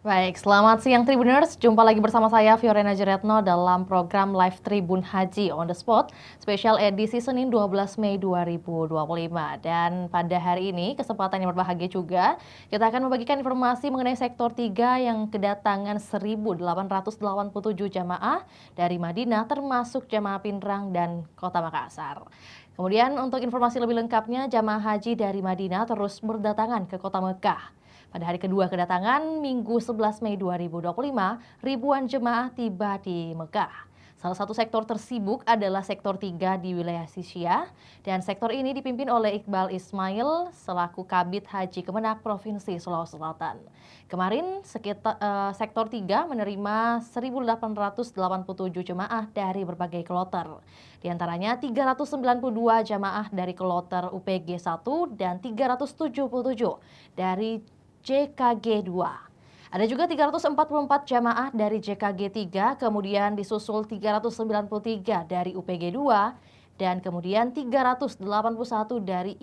Baik, selamat siang Tribuners. Jumpa lagi bersama saya Fiorena Jeretno dalam program Live Tribun Haji on the Spot, spesial edisi Senin 12 Mei 2025. Dan pada hari ini, kesempatan yang berbahagia juga, kita akan membagikan informasi mengenai sektor 3 yang kedatangan 1.887 jamaah dari Madinah, termasuk jamaah Pinrang dan Kota Makassar. Kemudian untuk informasi lebih lengkapnya, jamaah haji dari Madinah terus berdatangan ke Kota Mekah. Pada hari kedua kedatangan, Minggu 11 Mei 2025, ribuan jemaah tiba di Mekah. Salah satu sektor tersibuk adalah sektor 3 di wilayah Sisyah, dan sektor ini dipimpin oleh Iqbal Ismail selaku Kabid Haji Kemenak Provinsi Sulawesi Selatan. Kemarin, sektor 3 menerima 1.887 jemaah dari berbagai kloter. Di antaranya 392 jemaah dari kloter UPG 1 dan 377 dari JKG 2. Ada juga 344 jamaah dari JKG 3, kemudian disusul 393 dari UPG 2, dan kemudian 381 dari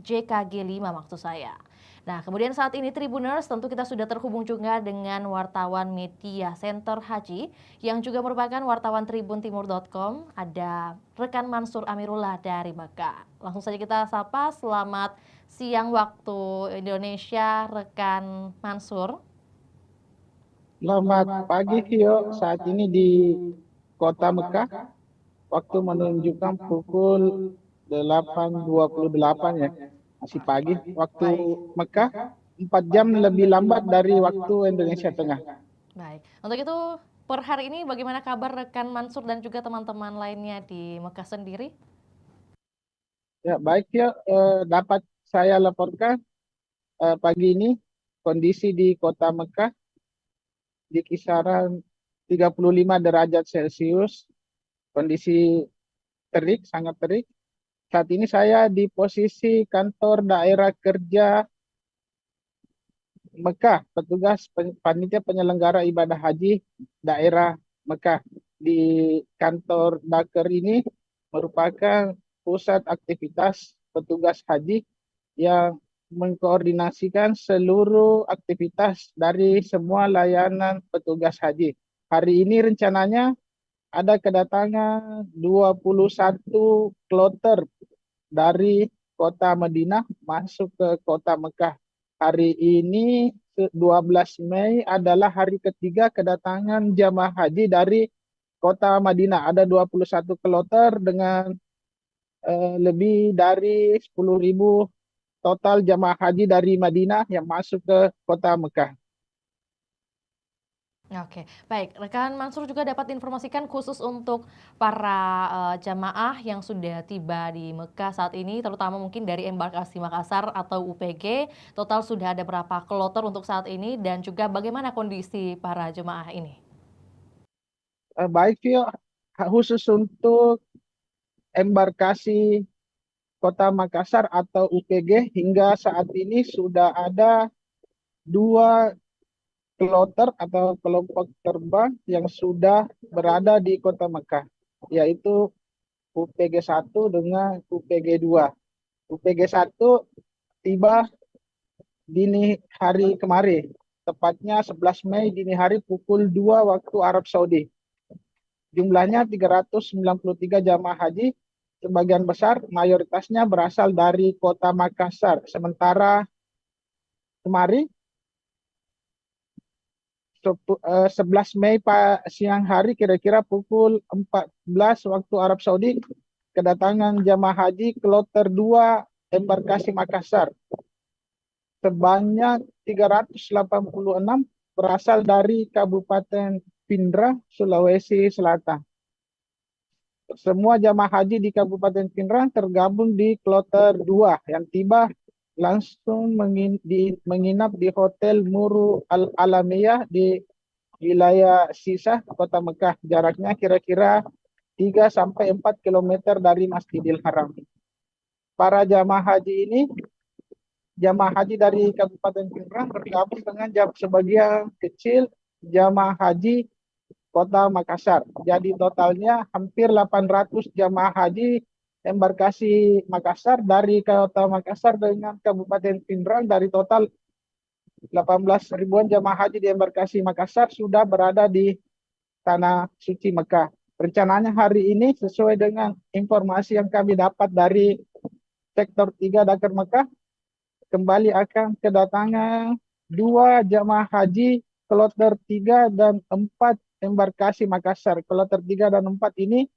JKG 5 maksud saya. Nah, kemudian saat ini Tribuners tentu kita sudah terhubung juga dengan wartawan Media Center Haji yang juga merupakan wartawan tribuntimur.com. Ada rekan Mansur Amirullah dari Mekah. Langsung saja kita sapa, selamat siang waktu Indonesia, rekan Mansur. Selamat pagi, Vio. Saat ini di kota Mekah, waktu menunjukkan pukul 8.28 ya. Masih pagi. Waktu Baik. Mekah, 4 jam lebih lambat dari waktu Indonesia Tengah. Baik. Untuk itu per hari ini bagaimana kabar rekan Mansur dan juga teman-teman lainnya di Mekah sendiri? Ya, baik, Vio. Dapat saya laporkan pagi ini kondisi di kota Mekah di kisaran 35 derajat Celcius. Kondisi terik, sangat terik. Saat ini saya di posisi kantor daerah kerja Mekah, petugas panitia penyelenggara ibadah haji daerah Mekah. Di kantor Daker ini merupakan pusat aktivitas petugas haji yang mengkoordinasikan seluruh aktivitas dari semua layanan petugas haji. Hari ini rencananya ada kedatangan 21 kloter dari kota Madinah masuk ke kota Mekah. Hari ini 12 Mei adalah hari ketiga kedatangan jamaah haji dari kota Madinah. Ada 21 kloter dengan lebih dari 10.000 total jamaah haji dari Madinah yang masuk ke kota Mekah. Oke, baik. Rekan Mansur juga dapat informasikan khusus untuk para jamaah yang sudah tiba di Mekah saat ini, terutama mungkin dari embarkasi Makassar atau UPG, total sudah ada berapa kloter untuk saat ini dan juga bagaimana kondisi para jemaah ini? Baik, Vio, khusus untuk embarkasi Kota Makassar atau UPG hingga saat ini sudah ada dua kloter atau kelompok terbang yang sudah berada di Kota Mekah, yaitu UPG 1 dengan UPG 2. UPG 1 tiba dini hari kemarin, tepatnya 11 Mei dini hari pukul 2 waktu Arab Saudi. Jumlahnya 393 jamaah haji, sebagian besar mayoritasnya berasal dari Kota Makassar. Sementara kemarin 11 Mei siang hari kira-kira pukul 14 waktu Arab Saudi, kedatangan jamaah haji kloter 2 embarkasi Makassar sebanyak 386 berasal dari Kabupaten Pindrang, Sulawesi Selatan. Semua jamaah haji di Kabupaten Pindrang tergabung di kloter 2 yang tiba langsung menginap di Hotel Muru Al-Alamiyah di wilayah Sisah, Kota Mekah. Jaraknya kira-kira 3 sampai 4 km dari Masjidil Haram. Para jamaah haji ini, jamaah haji dari Kabupaten Pindrang bergabung dengan sebagian kecil jamaah haji Kota Makassar. Jadi totalnya hampir 800 jamaah haji embarkasi Makassar dari Kota Makassar dengan Kabupaten Pindrang dari total 18 ribuan jamaah haji di embarkasi Makassar sudah berada di Tanah Suci Mekah. Rencananya hari ini sesuai dengan informasi yang kami dapat dari Sektor 3 Dakar Mekah, kembali akan kedatangan dua jamaah haji kloter 3 dan 4 embarkasi Makassar. Kloter 3 dan 4 ini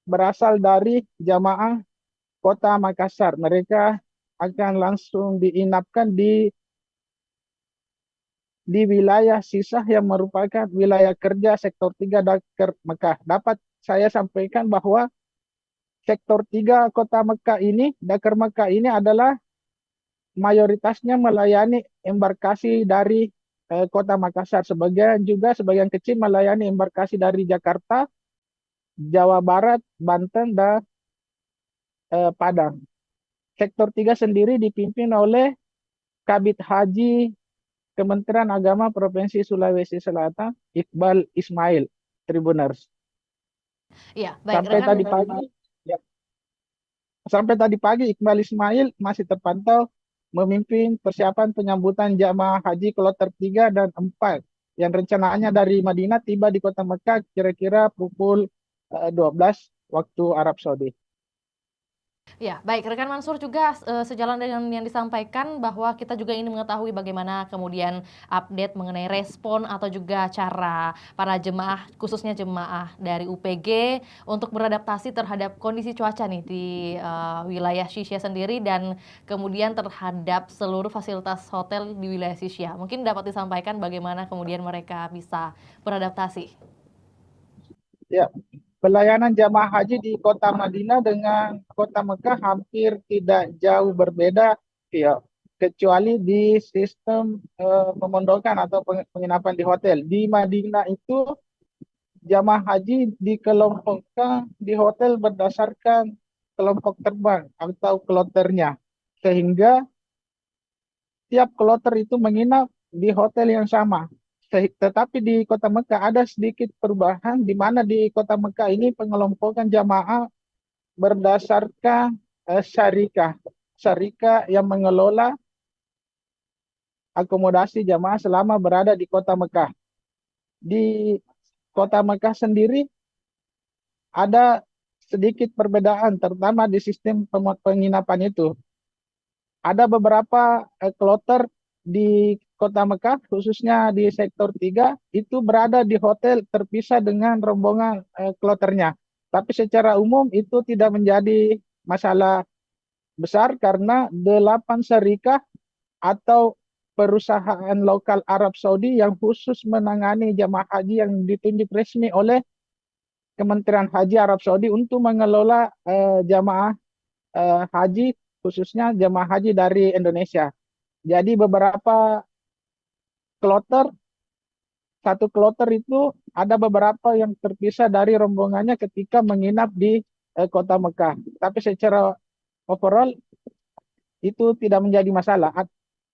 berasal dari jamaah Kota Makassar. Mereka akan langsung diinapkan di wilayah sisa yang merupakan wilayah kerja Sektor 3 Dakar Mekah. Dapat saya sampaikan bahwa Sektor 3 Kota Mekah ini, Dakar Mekah ini adalah mayoritasnya melayani embarkasi dari Kota Makassar. Sebagian kecil melayani embarkasi dari Jakarta, Jawa Barat, Banten, dan Padang. Sektor 3 sendiri dipimpin oleh Kabid Haji Kementerian Agama Provinsi Sulawesi Selatan, Iqbal Ismail, Tribuners. Iya, baik Sampai rekan. tadi pagi, ya, sampai tadi pagi Iqbal Ismail masih terpantau memimpin persiapan penyambutan jamaah haji kloter 3 dan 4 yang rencananya dari Madinah tiba di Kota Mekah kira-kira pukul 12 waktu Arab Saudi. Ya, baik rekan Mansur juga sejalan dengan yang disampaikan bahwa kita juga ingin mengetahui bagaimana kemudian update mengenai respon atau juga cara para jemaah, khususnya jemaah dari UPG untuk beradaptasi terhadap kondisi cuaca nih di wilayah Sisya sendiri dan kemudian terhadap seluruh fasilitas hotel di wilayah Sisya. Mungkin dapat disampaikan bagaimana kemudian mereka bisa beradaptasi. Ya, pelayanan jamaah haji di Kota Madinah dengan Kota Mekah hampir tidak jauh berbeda, ya, kecuali di sistem pemondokan atau penginapan di hotel. Di Madinah itu jamaah haji dikelompokkan di hotel berdasarkan kelompok terbang atau kloternya. Sehingga tiap kloter itu menginap di hotel yang sama. Tetapi di Kota Mekah ada sedikit perubahan di mana di Kota Mekah ini pengelompokan jamaah berdasarkan syarikah. Syarikah yang mengelola akomodasi jamaah selama berada di Kota Mekah. Di Kota Mekah sendiri ada sedikit perbedaan, terutama di sistem penginapan itu. Ada beberapa kloter di Kota Mekah, khususnya di Sektor 3, itu berada di hotel terpisah dengan rombongan kloternya. Tapi secara umum itu tidak menjadi masalah besar karena 8 syarikah atau perusahaan lokal Arab Saudi yang khusus menangani jamaah haji yang ditunjuk resmi oleh Kementerian Haji Arab Saudi untuk mengelola jamaah haji, khususnya jamaah haji dari Indonesia. Jadi beberapa kloter, satu kloter itu ada beberapa yang terpisah dari rombongannya ketika menginap di Kota Mekah. Tapi secara overall itu tidak menjadi masalah.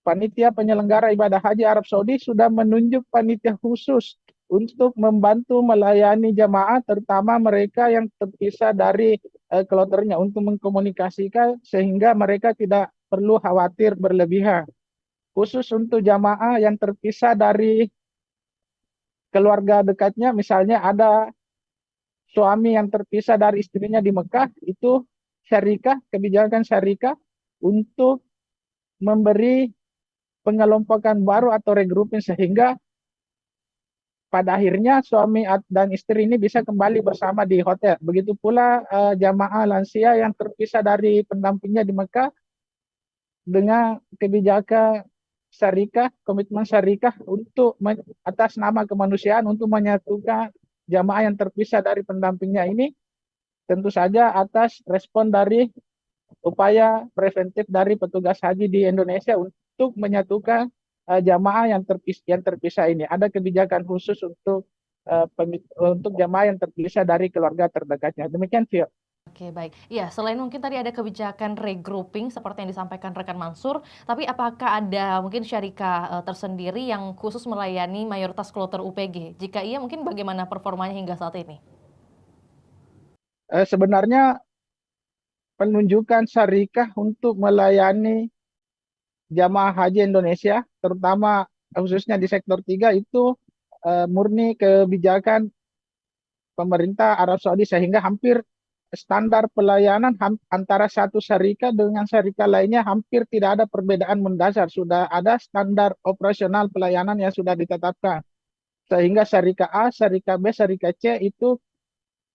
Panitia penyelenggara ibadah haji Arab Saudi sudah menunjuk panitia khusus untuk membantu melayani jamaah, terutama mereka yang terpisah dari kloternya untuk mengkomunikasikan sehingga mereka tidak perlu khawatir berlebihan. Khusus untuk jamaah yang terpisah dari keluarga dekatnya, misalnya ada suami yang terpisah dari istrinya di Mekah, itu syarikah, kebijakan syarikah untuk memberi pengelompokan baru atau regrouping sehingga pada akhirnya suami dan istri ini bisa kembali bersama di hotel. Begitu pula jamaah lansia yang terpisah dari pendampingnya di Mekah dengan kebijakan syarikah, komitmen syarikah untuk atas nama kemanusiaan untuk menyatukan jamaah yang terpisah dari pendampingnya ini, tentu saja atas respon dari upaya preventif dari petugas haji di Indonesia untuk menyatukan jamaah yang terpisah ini. Ada kebijakan khusus untuk jamaah yang terpisah dari keluarga terdekatnya. Demikian, Vio. Oke, baik. Iya, selain mungkin tadi ada kebijakan regrouping seperti yang disampaikan rekan Mansur, tapi apakah ada mungkin syarikah tersendiri yang khusus melayani mayoritas kloter UPG? Jika iya, mungkin bagaimana performanya hingga saat ini? Sebenarnya penunjukan syarikah untuk melayani jamaah haji Indonesia, terutama khususnya di sektor 3 itu murni kebijakan pemerintah Arab Saudi sehingga hampir standar pelayanan antara satu syarikat dengan syarikat lainnya hampir tidak ada perbedaan mendasar. Sudah ada standar operasional pelayanan yang sudah ditetapkan. Sehingga syarikat A, syarikat B, syarikat C itu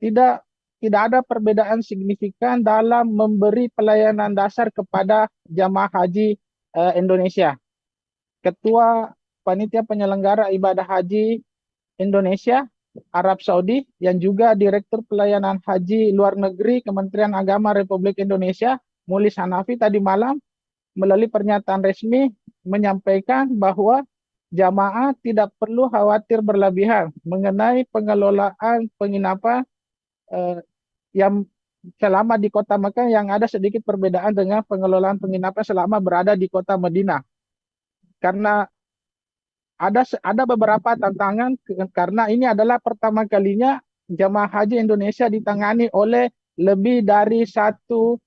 tidak tidak ada perbedaan signifikan dalam memberi pelayanan dasar kepada jamaah haji Indonesia. Ketua Panitia Penyelenggara Ibadah Haji Indonesia, Arab Saudi, yang juga Direktur Pelayanan Haji Luar Negeri Kementerian Agama Republik Indonesia, Mulis Hanafi tadi malam melalui pernyataan resmi menyampaikan bahwa jamaah tidak perlu khawatir berlebihan mengenai pengelolaan penginapan eh, yang selama di kota Mekah yang ada sedikit perbedaan dengan pengelolaan penginapan selama berada di kota Madinah. Karena ada beberapa tantangan karena ini adalah pertama kalinya jemaah haji Indonesia ditangani oleh lebih dari satu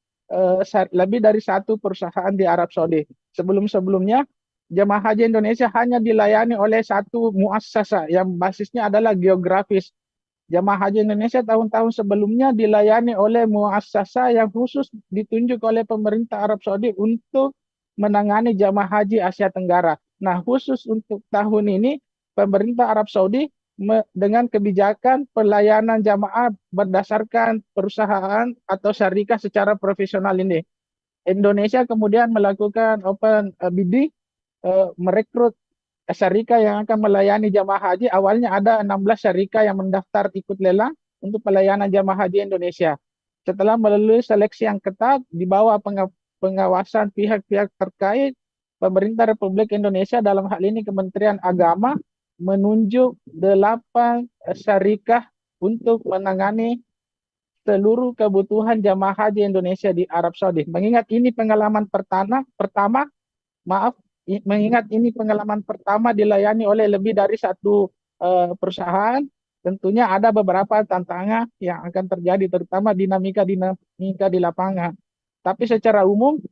lebih dari satu perusahaan di Arab Saudi. Sebelum-sebelumnya jemaah haji Indonesia hanya dilayani oleh satu muassasah yang basisnya adalah geografis. Jemaah haji Indonesia tahun-tahun sebelumnya dilayani oleh muassasah yang khusus ditunjuk oleh pemerintah Arab Saudi untuk menangani jemaah haji Asia Tenggara. Nah, khusus untuk tahun ini, pemerintah Arab Saudi dengan kebijakan pelayanan jamaah berdasarkan perusahaan atau syarikat secara profesional ini. Indonesia kemudian melakukan open bidding, merekrut syarikat yang akan melayani jamaah haji. Awalnya ada 16 syarikat yang mendaftar ikut lelang untuk pelayanan jamaah haji Indonesia. Setelah melalui seleksi yang ketat di bawah pengawasan pihak-pihak terkait, pemerintah Republik Indonesia dalam hal ini Kementerian Agama menunjuk 8 syarikat untuk menangani seluruh kebutuhan jamaah haji Indonesia di Arab Saudi. Mengingat ini pengalaman pertama, maaf, mengingat ini pengalaman pertama dilayani oleh lebih dari satu perusahaan, tentunya ada beberapa tantangan yang akan terjadi, terutama dinamika di lapangan. Tapi secara umum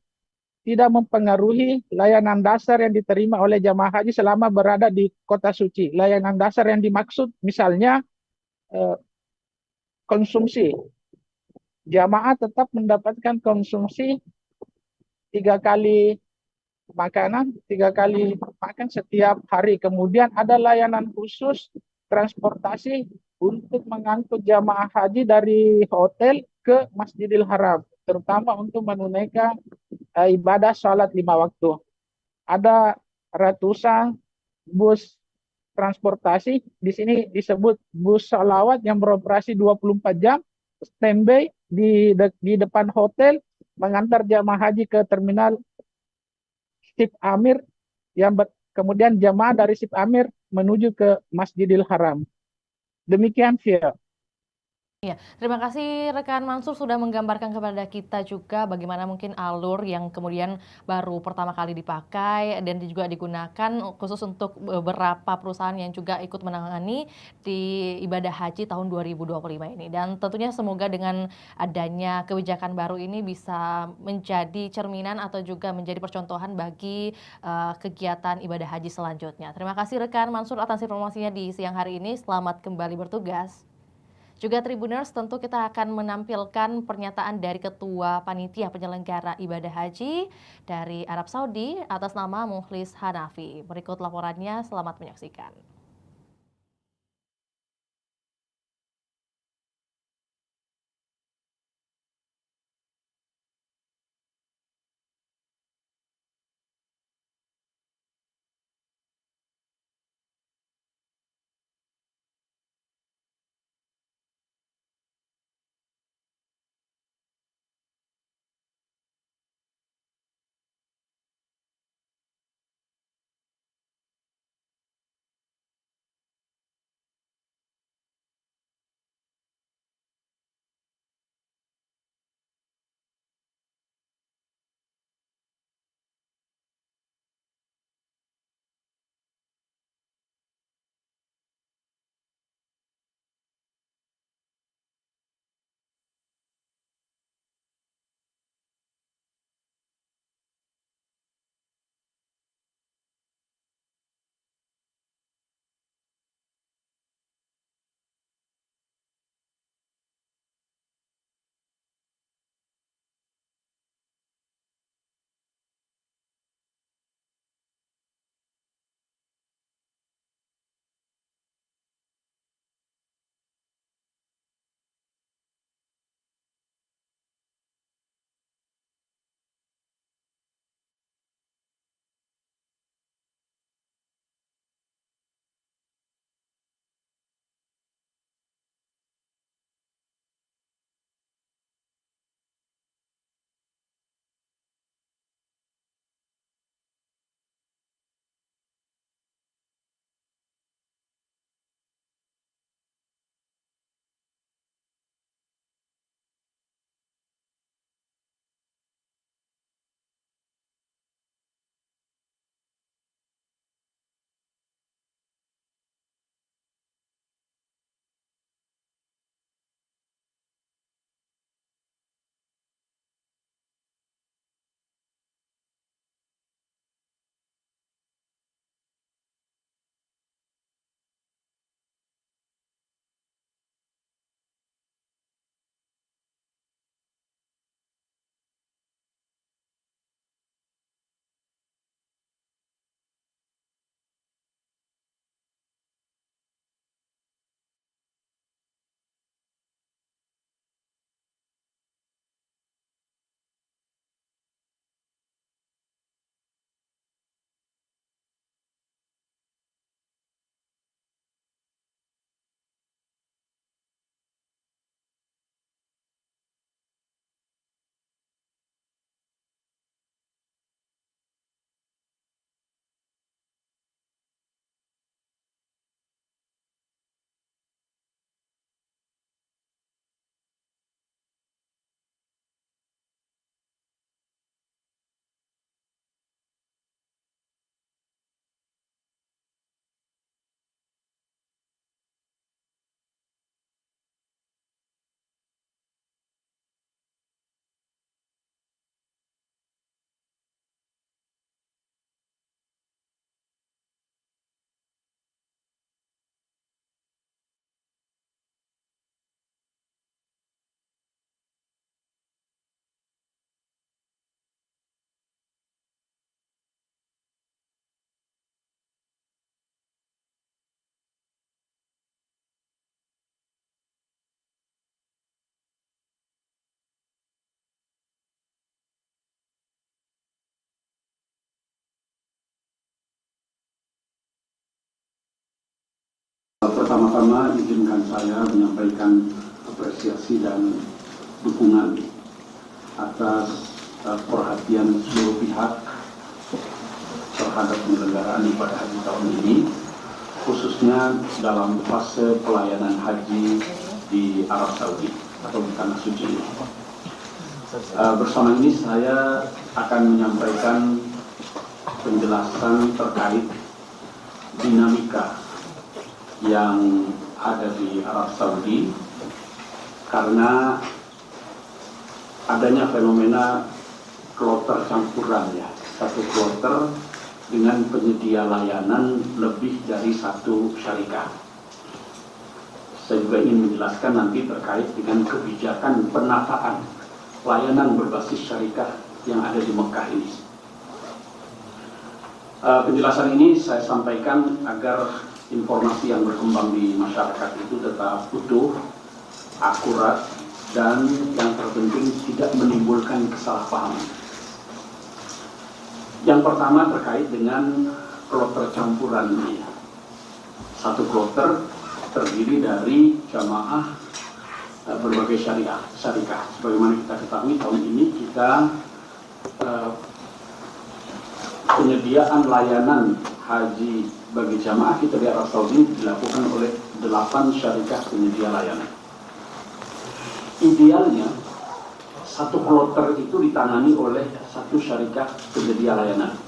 tidak mempengaruhi layanan dasar yang diterima oleh jamaah haji selama berada di kota suci. Layanan dasar yang dimaksud misalnya eh, konsumsi. Jamaah tetap mendapatkan konsumsi 3 kali makanan, 3 kali makan setiap hari. Kemudian ada layanan khusus transportasi untuk mengangkut jamaah haji dari hotel ke Masjidil Haram, terutama untuk menunaikan ibadah sholat 5 waktu. Ada ratusan bus transportasi, di sini disebut bus salawat yang beroperasi 24 jam, standby di depan hotel, mengantar jamaah haji ke terminal Sip Amir, kemudian jamaah dari Sip Amir menuju ke Masjidil Haram. Demikian, Via. Ya, terima kasih rekan Mansur sudah menggambarkan kepada kita juga bagaimana mungkin alur yang kemudian baru pertama kali dipakai dan juga digunakan khusus untuk beberapa perusahaan yang juga ikut menangani di ibadah haji tahun 2025 ini. Dan tentunya semoga dengan adanya kebijakan baru ini bisa menjadi cerminan atau juga menjadi percontohan bagi kegiatan ibadah haji selanjutnya. Terima kasih rekan Mansur atas informasinya di siang hari ini. Selamat kembali bertugas. Juga Tribuners, tentu kita akan menampilkan pernyataan dari Ketua Panitia Penyelenggara Ibadah Haji dari Arab Saudi atas nama Mukhlis Hanafi. Berikut laporannya, selamat menyaksikan. Pertama-tama izinkan saya menyampaikan apresiasi dan dukungan atas perhatian seluruh pihak terhadap penyelenggaraan ibadah haji tahun ini, khususnya dalam fase pelayanan haji di Arab Saudi atau di Tanah Suci ini. Bersama ini saya akan menyampaikan penjelasan terkait dinamika yang ada di Arab Saudi karena adanya fenomena kloter campuran, ya, satu kloter dengan penyedia layanan lebih dari satu syarikat. Saya juga ingin menjelaskan nanti terkait dengan kebijakan penataan layanan berbasis syarikat yang ada di Mekah ini. Penjelasan ini saya sampaikan agar informasi yang berkembang di masyarakat itu tetap utuh, akurat, dan yang terpenting tidak menimbulkan kesalahpahaman. Yang pertama terkait dengan kloter campuran ini. Satu kloter terdiri dari jamaah berbagai syarikat. Sebagaimana kita ketahui tahun ini kita penyediaan layanan haji bagi jamaah kita di Arab Saudi dilakukan oleh 8 syarikat penyedia layanan. Idealnya satu kloter itu ditangani oleh satu syarikat penyedia layanan.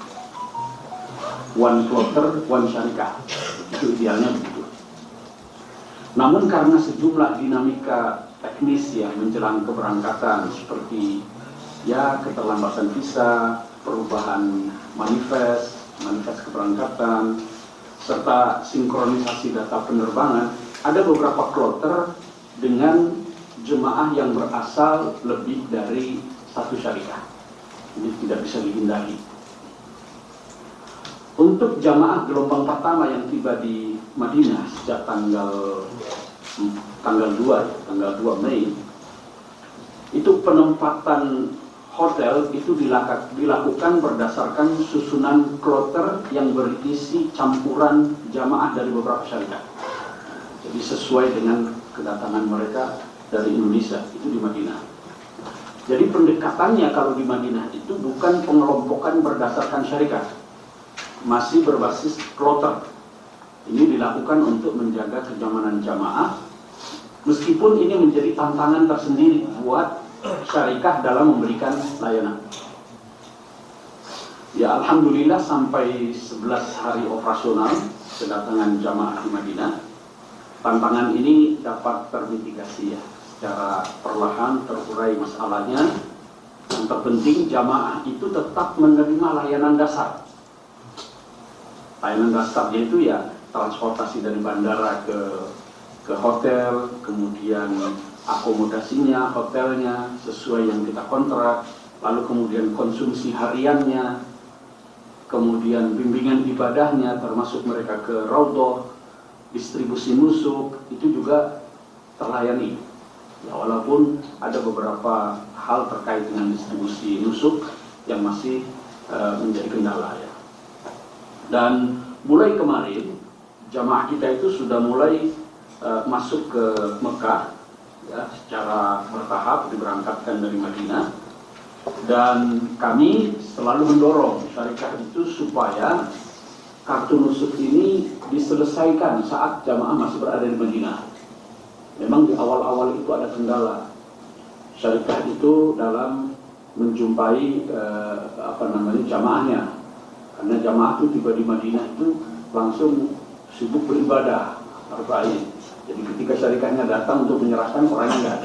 One kloter, one syarikat. Itu idealnya begitu. Namun karena sejumlah dinamika teknis yang menjelang keberangkatan seperti keterlambatan visa, perubahan manifest keberangkatan, serta sinkronisasi data penerbangan, ada beberapa kloter dengan jemaah yang berasal lebih dari satu syarikat. Ini tidak bisa dihindari. Untuk jamaah gelombang pertama yang tiba di Madinah sejak tanggal 2 Mei, itu penempatan hotel itu dilakukan berdasarkan susunan kloter yang berisi campuran jamaah dari beberapa syarikat. Jadi sesuai dengan kedatangan mereka dari Indonesia, itu di Madinah. Jadi pendekatannya kalau di Madinah itu bukan pengelompokan berdasarkan syarikat, masih berbasis kloter. Ini dilakukan untuk menjaga kenyamanan jamaah, meskipun ini menjadi tantangan tersendiri buat syarikat dalam memberikan layanan. Ya, alhamdulillah sampai 11 hari operasional kedatangan jamaah di Madinah, tantangan ini dapat termitigasi, ya, secara perlahan terurai masalahnya. Yang terpenting jamaah itu tetap menerima layanan dasar. Layanan dasarnya itu ya transportasi dari bandara ke hotel, kemudian akomodasinya, hotelnya sesuai yang kita kontrak, lalu kemudian konsumsi hariannya, kemudian bimbingan ibadahnya termasuk mereka ke raudhah, distribusi nusuk, itu juga terlayani. Ya, walaupun ada beberapa hal terkait dengan distribusi nusuk yang masih menjadi kendala, ya. Dan mulai kemarin jamaah kita itu sudah mulai masuk ke Mekah, ya, secara bertahap diberangkatkan dari Madinah, dan kami selalu mendorong syarikat itu supaya kartu nusuk ini diselesaikan saat jamaah masih berada di Madinah. Memang di awal-awal itu ada kendala syarikat itu dalam menjumpai jamaahnya, karena jamaah itu tiba di Madinah itu langsung sibuk beribadah arba'in. Jadi ketika syarikatnya datang untuk menyerahkan, orangnya nggak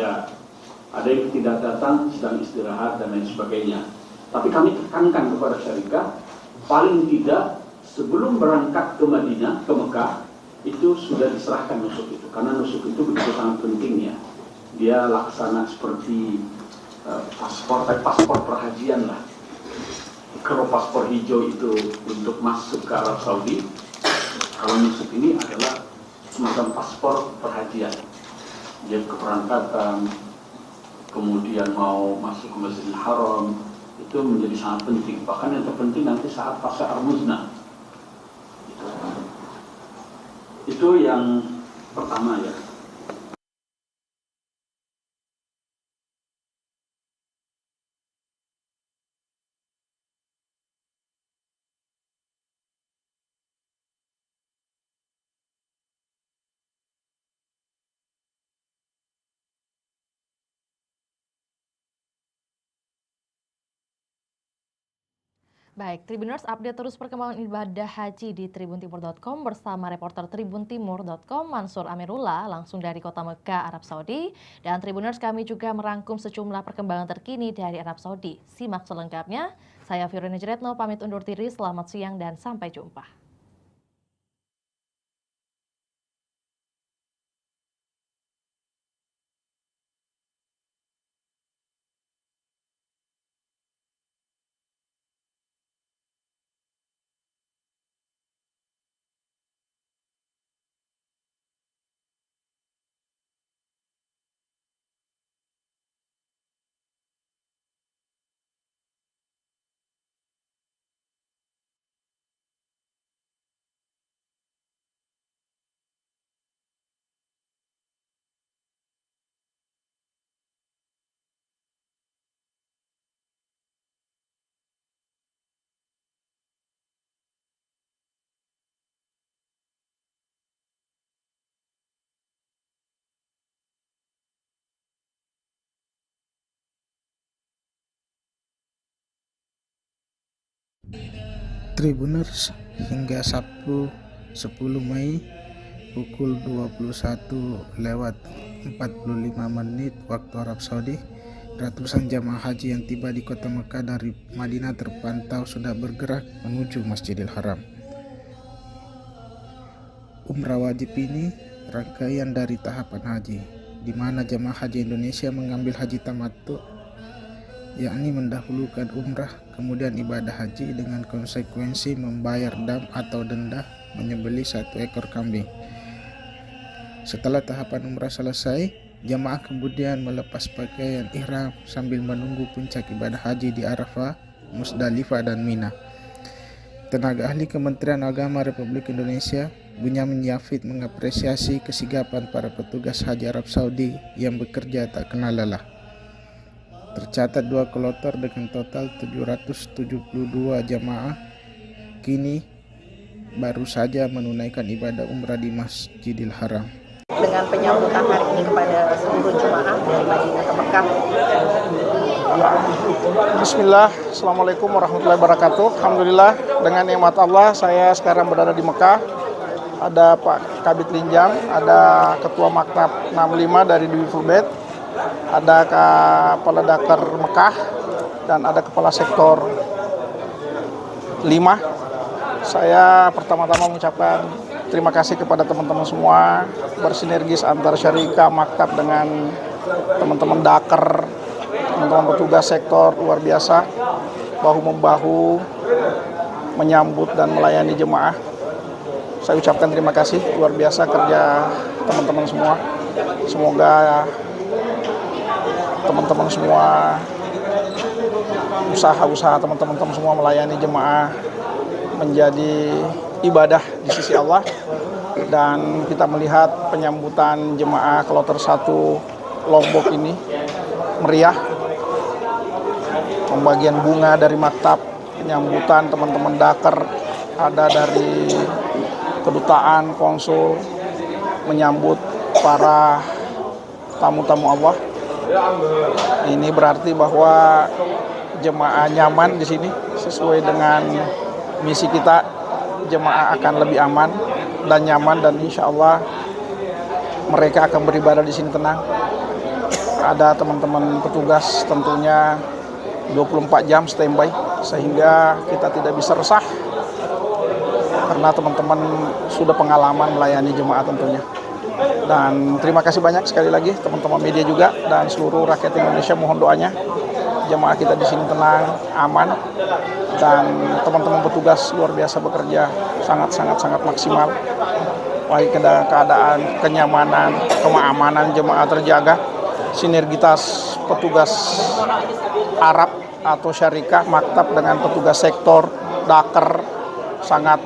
ada yang tidak datang sedang istirahat dan lain sebagainya. Tapi kami tekankan kepada syarikat, paling tidak sebelum berangkat ke Madinah, ke Mekah, itu sudah diserahkan nusuk itu, karena nusuk itu begitu sangat penting, ya. Dia laksana seperti paspor perhajian lah. Kalau paspor hijau itu untuk masuk ke Arab Saudi, kalau nusuk ini adalah semacam paspor perhajian. Dia keberangkatan, kemudian mau masuk ke Masjidil Haram, itu menjadi sangat penting. Bahkan yang terpenting nanti saat fase Ar-Muznah. Itu yang pertama ya. Baik, Tribuners update terus perkembangan ibadah haji di tribuntimur.com bersama reporter tribuntimur.com Mansur Amirullah langsung dari kota Mekah, Arab Saudi. Dan Tribuners kami juga merangkum sejumlah perkembangan terkini dari Arab Saudi. Simak selengkapnya. Saya Fiorina Jeretno pamit undur diri, selamat siang dan sampai jumpa. Tribuners, hingga Sabtu 10 Mei pukul 21:45 waktu Arab Saudi, ratusan jamaah haji yang tiba di kota Mekah dari Madinah terpantau sudah bergerak menuju Masjidil Haram. Umrah wajib ini rangkaian dari tahapan haji, di mana jamaah haji Indonesia mengambil haji tamattu, yakni mendahulukan umrah kemudian ibadah haji dengan konsekuensi membayar dam atau denda menyembelih 1 ekor kambing. Setelah tahapan umrah selesai, jamaah kemudian melepas pakaian ihram sambil menunggu puncak ibadah haji di Arafah, Musdalifah dan Mina. Tenaga ahli Kementerian Agama Republik Indonesia, Bunyamin Yafid, mengapresiasi kesigapan para petugas haji Arab Saudi yang bekerja tak kenal lelah. Tercatat 2 kloter dengan total 772 jamaah kini baru saja menunaikan ibadah umrah di Masjidil Haram. Dengan penyambutan hari ini kepada seluruh jemaah dari Madinah ke Mekah. Bismillah, Assalamualaikum warahmatullahi wabarakatuh. Alhamdulillah, dengan nikmat Allah saya sekarang berada di Mekah. Ada Pak Kabit Linjam, ada Ketua Maktab 65 dari Dwi Fulbet, ada Kepala Dakar Mekah, dan ada Kepala Sektor 5. Saya pertama-tama mengucapkan terima kasih kepada teman-teman semua, bersinergis antar syarika maktab dengan teman-teman Dakar, teman-teman petugas sektor, luar biasa, bahu-membahu menyambut dan melayani jemaah. Saya ucapkan terima kasih, luar biasa kerja teman-teman semua. Semoga teman-teman semua, usaha-usaha teman-teman semua melayani jemaah menjadi ibadah di sisi Allah. Dan kita melihat penyambutan jemaah kloter 1 Lombok ini meriah. Pembagian bunga dari maktab, penyambutan teman-teman Dakar, ada dari kedutaan, konsul, menyambut para tamu-tamu Allah. Ini berarti bahwa jemaah nyaman di sini sesuai dengan misi kita. Jemaah akan lebih aman dan nyaman, dan insya Allah mereka akan beribadah di sini tenang. Ada teman-teman petugas tentunya 24 jam standby sehingga kita tidak bisa resah karena teman-teman sudah pengalaman melayani jemaah tentunya. Dan terima kasih banyak sekali lagi teman-teman media juga dan seluruh rakyat Indonesia, mohon doanya jemaah kita di sini tenang, aman, dan teman-teman petugas luar biasa bekerja sangat maksimal. Baik keadaan kenyamanan, keamanan jemaah terjaga, sinergitas petugas Arab atau syarikah maktab dengan petugas sektor Dakar sangat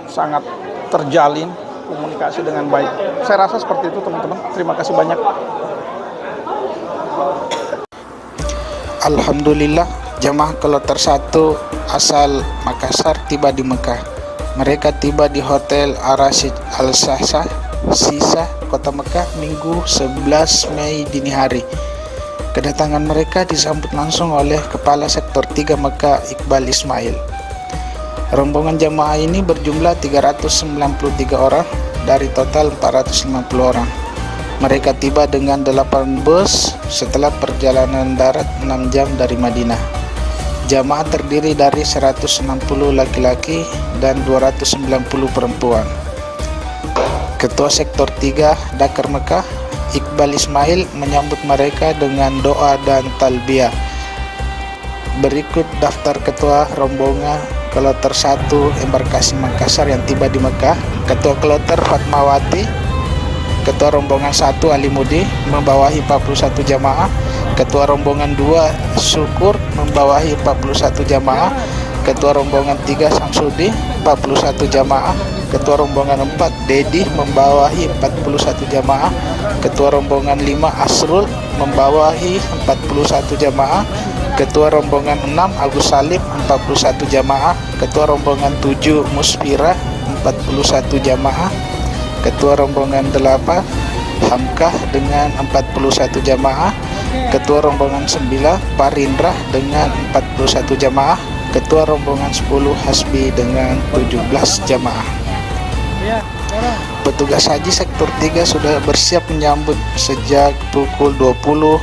terjalin, komunikasi dengan baik. Saya rasa seperti itu teman-teman. Terima kasih banyak. Alhamdulillah, jamaah kloter 1 asal Makassar tiba di Mekah. Mereka tiba di Hotel Ar-Rasyid Al-Sahsah, Sisa, Kota Mekah, Minggu 11 Mei dini hari. Kedatangan mereka disambut langsung oleh Kepala Sektor 3 Mekah, Iqbal Ismail. Rombongan jamaah ini berjumlah 393 orang dari total 450 orang. Mereka tiba dengan 8 bus setelah perjalanan darat 6 jam dari Madinah. Jamaah terdiri dari 160 laki-laki dan 290 perempuan. Ketua Sektor 3 Dakar Mekah, Iqbal Ismail, menyambut mereka dengan doa dan talbiyah. Berikut daftar ketua rombongan kloter 1 embarkasi Makassar yang tiba di Mekah. Ketua kloter Fatmawati. Ketua rombongan 1 Alimudi membawahi 41 jamaah. Ketua rombongan 2 Syukur membawahi 41 jamaah. Ketua rombongan 3 Samsudi 41 jamaah. Ketua rombongan 4 Dedi membawahi 41 jamaah. Ketua rombongan 5 Asrul membawahi 41 jamaah. Ketua rombongan 6 Agus Salim 41 jamaah. Ketua rombongan 7 Musfira 41 jamaah. Ketua rombongan 8 Hamkah dengan 41 jamaah. Ketua rombongan 9 Parindra dengan 41 jamaah. Ketua rombongan 10 Hasbi dengan 17 jamaah. Petugas haji sektor 3 sudah bersiap menyambut sejak pukul 20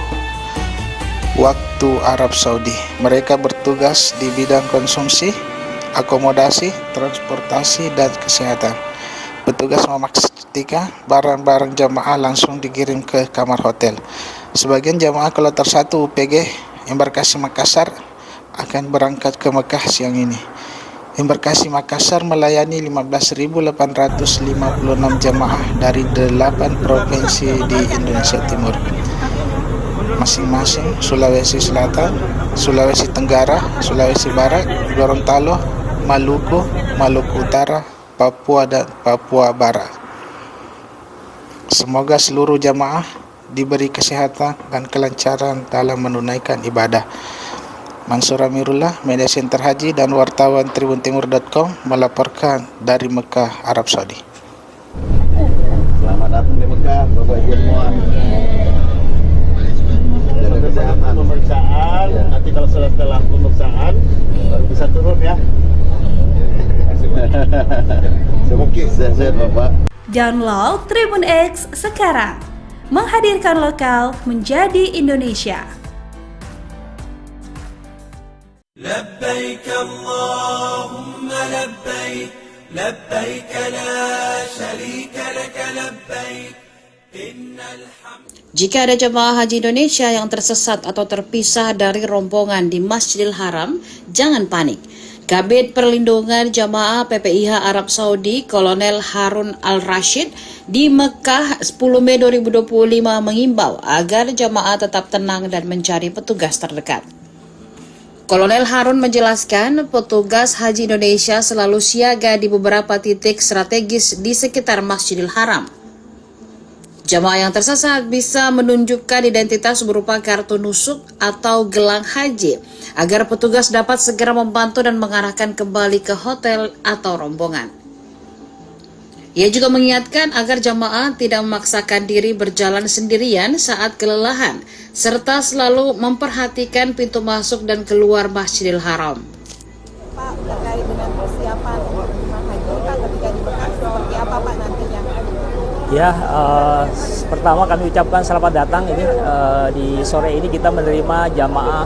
waktu Arab Saudi. Mereka bertugas di bidang konsumsi, akomodasi, transportasi, dan kesehatan. Petugas memastikan barang-barang jamaah langsung dikirim ke kamar hotel. Sebagian jamaah kloter 1 UPG embarkasi Makassar akan berangkat ke Mekah siang ini. Embarkasi Makassar melayani 15.856 jamaah dari 8 provinsi di Indonesia Timur, masing-masing Sulawesi Selatan, Sulawesi Tenggara, Sulawesi Barat, Gorontalo, Maluku, Maluku Utara, Papua, dan Papua Barat. Semoga seluruh jamaah diberi kesehatan dan kelancaran dalam menunaikan ibadah. Mansur Amirullah, Media Center Haji dan wartawan tribuntimur.com melaporkan dari Mekah, Arab Saudi. Selamat datang di Mekah, Bapak Ibu semua. Jaga kesehatan. Pemeriksaan, nanti kalau setelah pemeriksaan baru bisa turun ya. Semoga sehat-sehat Bapak. Download Tribun X sekarang, menghadirkan lokal menjadi Indonesia. لبيك اللهم لبيك لبيك لا شريك لك لبيك إن الحمد. Jika ada jemaah haji Indonesia yang tersesat atau terpisah dari rombongan di Masjidil Haram, jangan panik. Kabid Perlindungan Jamaah PPIH Arab Saudi Kolonel Harun Al-Rashid di Mekah 10 Mei 2025 mengimbau agar jamaah tetap tenang dan mencari petugas terdekat. Kolonel Harun menjelaskan petugas haji Indonesia selalu siaga di beberapa titik strategis di sekitar Masjidil Haram. Jamaah yang tersesat bisa menunjukkan identitas berupa kartu nusuk atau gelang haji agar petugas dapat segera membantu dan mengarahkan kembali ke hotel atau rombongan. Ia juga mengingatkan agar jamaah tidak memaksakan diri berjalan sendirian saat kelelahan, serta selalu memperhatikan pintu masuk dan keluar Masjidil Haram. Pak, terkait dengan persiapan untuk jemaah haji Pak ketika di Mekah seperti apa Pak nantinya? Ya, pertama kami ucapkan selamat datang ini di sore ini kita menerima jamaah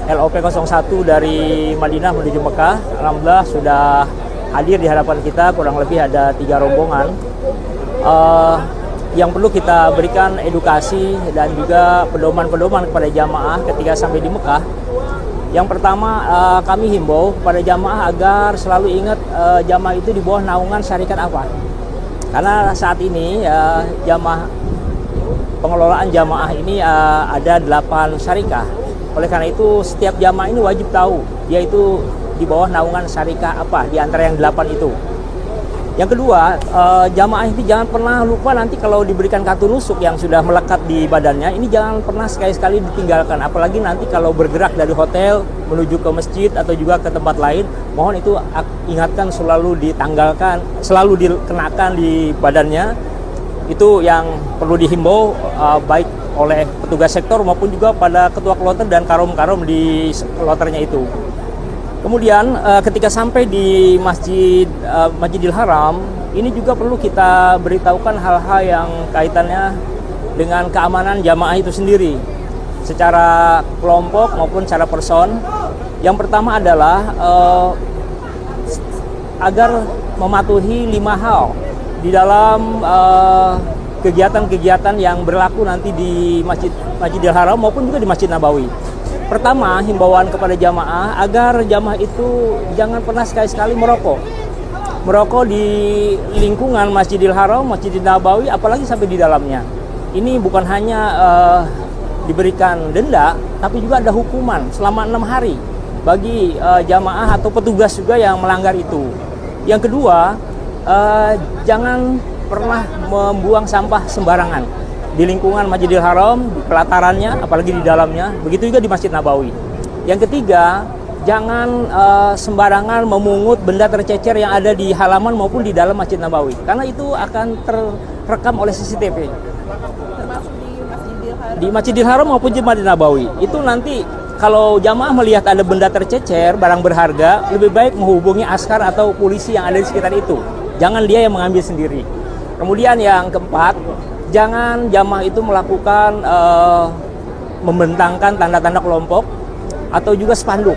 LOP 01 dari Madinah menuju Mekah. Alhamdulillah sudah hadir di hadapan kita, kurang lebih ada 3 rombongan. Yang perlu kita berikan edukasi dan juga pedoman-pedoman kepada jamaah ketika sampai di Mekah. Yang pertama, kami himbau kepada jamaah agar selalu ingat jamaah itu di bawah naungan syarikat apa. Karena saat ini pengelolaan jamaah ini ada 8 syarikah. Oleh karena itu setiap jamaah ini wajib tahu dia itu di bawah naungan syarikah apa di antara yang 8 itu. Yang kedua, jamaah ini jangan pernah lupa nanti kalau diberikan kartu nusuk yang sudah melekat di badannya, ini jangan pernah sekali-sekali ditinggalkan. Apalagi nanti kalau bergerak dari hotel menuju ke masjid atau juga ke tempat lain, mohon itu ingatkan selalu ditanggalkan, selalu dikenakan di badannya. Itu yang perlu dihimbau baik oleh petugas sektor maupun juga pada ketua kloter dan karom-karom di kloternya itu. Kemudian ketika sampai di Masjidil Haram, ini juga perlu kita beritahukan hal-hal yang kaitannya dengan keamanan jamaah itu sendiri, secara kelompok maupun secara person. Yang pertama adalah agar mematuhi 5 hal di dalam kegiatan-kegiatan yang berlaku nanti di Masjidil Haram maupun juga di Masjid Nabawi. Pertama, himbauan kepada jamaah agar jamaah itu jangan pernah sekali-sekali merokok. Merokok di lingkungan Masjidil Haram, Masjidil Nabawi, apalagi sampai di dalamnya. Ini bukan hanya diberikan denda, tapi juga ada hukuman selama 6 hari bagi jamaah atau petugas juga yang melanggar itu. Yang kedua, jangan pernah membuang sampah sembarangan di lingkungan Masjidil Haram, di pelatarannya, apalagi di dalamnya. Begitu juga di Masjid Nabawi. Yang ketiga, jangan sembarangan memungut benda tercecer yang ada di halaman maupun di dalam Masjid Nabawi, karena itu akan terekam oleh CCTV. Termasuk di Masjidil Haram. Di Masjidil Haram maupun di Masjid Nabawi. Itu nanti kalau jamaah melihat ada benda tercecer, barang berharga, lebih baik menghubungi askar atau polisi yang ada di sekitar itu. Jangan dia yang mengambil sendiri. Kemudian yang keempat, jangan jamaah itu melakukan membentangkan tanda-tanda kelompok atau juga spanduk.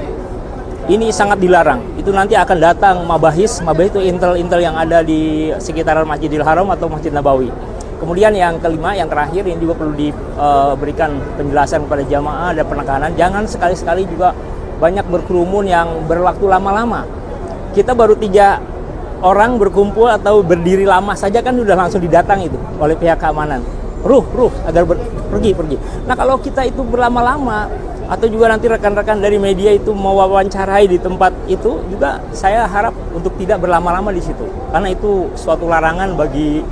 Ini sangat dilarang. Itu nanti akan datang mabahis itu intel-intel yang ada di sekitaran Masjidil Haram atau Masjid Nabawi. Kemudian yang kelima, yang terakhir, ini juga perlu diberikan penjelasan kepada jamaah dan penekanan. Jangan sekali-sekali juga banyak berkerumun yang berwaktu lama-lama. Kita baru 3 orang berkumpul atau berdiri lama saja kan sudah langsung didatang itu oleh pihak keamanan. Agar pergi. Nah, kalau kita itu berlama-lama atau juga nanti rekan-rekan dari media itu mewawancarai di tempat itu, juga saya harap untuk tidak berlama-lama di situ. Karena itu suatu larangan bagi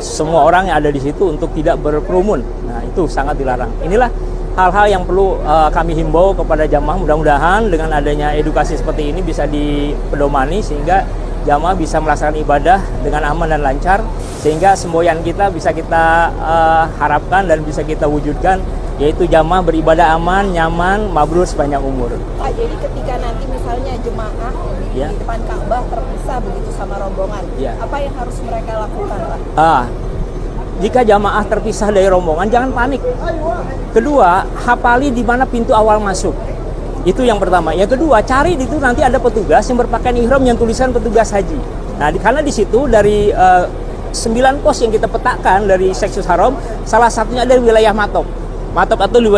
semua orang yang ada di situ untuk tidak berkerumun. Nah, itu sangat dilarang. Inilah hal-hal yang perlu kami himbau kepada jamaah. Mudah-mudahan dengan adanya edukasi seperti ini bisa dipedomani sehingga jamaah bisa melaksanakan ibadah dengan aman dan lancar, sehingga semboyan kita bisa kita harapkan dan bisa kita wujudkan, yaitu jamaah beribadah aman, nyaman, mabrur sepanjang umur. Pak, jadi ketika nanti misalnya jemaah di depan Ka'bah terpisah begitu sama rombongan, apa yang harus mereka lakukan, Pak? Jika jamaah terpisah dari rombongan, jangan panik. Kedua, hafali di mana pintu awal masuk. Itu yang pertama. Yang kedua, cari itu nanti ada petugas yang berpakaian ihram yang tulisan petugas haji. Nah, karena di situ dari 9 pos yang kita petakan dari Seksus Haram, salah satunya ada di wilayah Matop atau di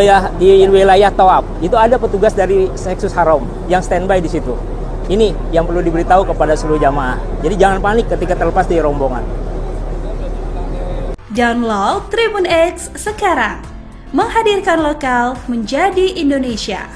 wilayah Tawaf. Itu ada petugas dari Seksus Haram yang standby di situ. Ini yang perlu diberitahu kepada seluruh jamaah. Jadi jangan panik ketika terlepas dari rombongan. Download Tribun X sekarang, menghadirkan lokal menjadi Indonesia.